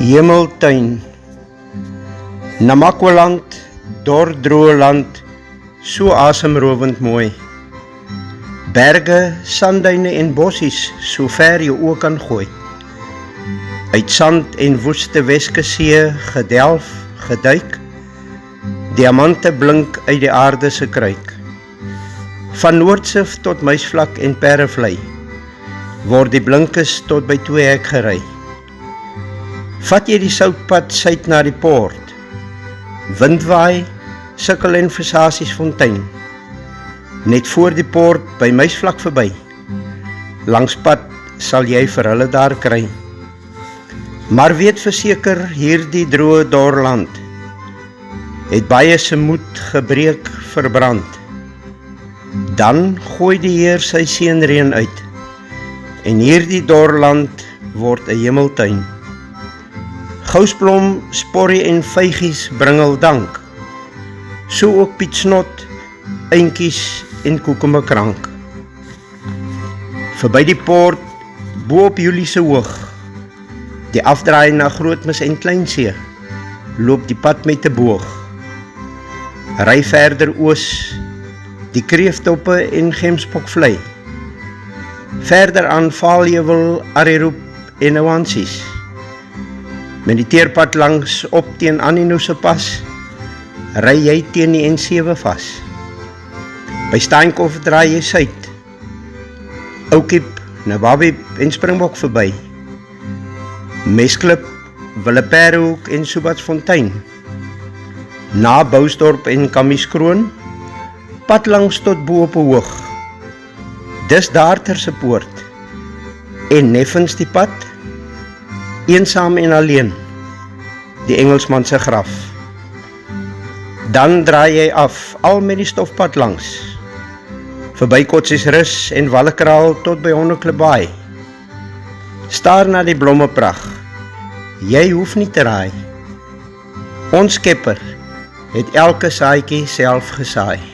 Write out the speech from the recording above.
Hemeltuin, Namakwaland, dordroe land, so asemrowend mooi. Berge, sandduine en bossies, so ver jy ook kan gooi. Uit sand en woeste Weskesee, gedelf, geduik, diamante blink uit die aarde se kruik. Van Noordsif tot Muisvlak en Perrevlei, word die blinkes tot by Tweehek gery. Vat jy die soutpad suid na die poort, windwaai, Sikkel en Versasiesfontein, net voor die poort by Muisvlak verby, langs pad sal jy vir hulle daar kry. Maar weet verseker, hierdie droë dorland, het baie se moed gebreek verbrand. Dan gooi die Heer sy seënreën uit, en hierdie dorland word 'n hemeltuin. Gousblom, sporrie en vygies bring hul dank, so ook pietsnot, eintjies en koekemakrank. Verby die poort, bo op Julie se hoog, die afdraai na Grootmis en Kleinsee, loop die pad met 'n boog. Ry verder oos, die Kreeftoppe en Gemsbokvlei, verder aan Vaalheuwel, Arieroep en Ouansies, met die teerpad langs op teen Annino se pas, ry jy teen die N7 vas. By Steenkof draai jy suid, Oukiep, Nababiep en Springbok verby, Mesklip, Willeperhoek en Subatsfontein, na Bousdorp en Kamieskroon, pad langs tot bo op 'n hoog. Dis daar ter se poort, en neffens die pad, eensaam en alleen, die Engelsman se graf. Dan draai jy af, al met die stofpad langs, verby Kotsiesrus en Wallekraal tot by Hondeklipbaai. Staar na die blommepragt, jy hoef nie te raai. Ons Skepper het elke saadjie self gesaai.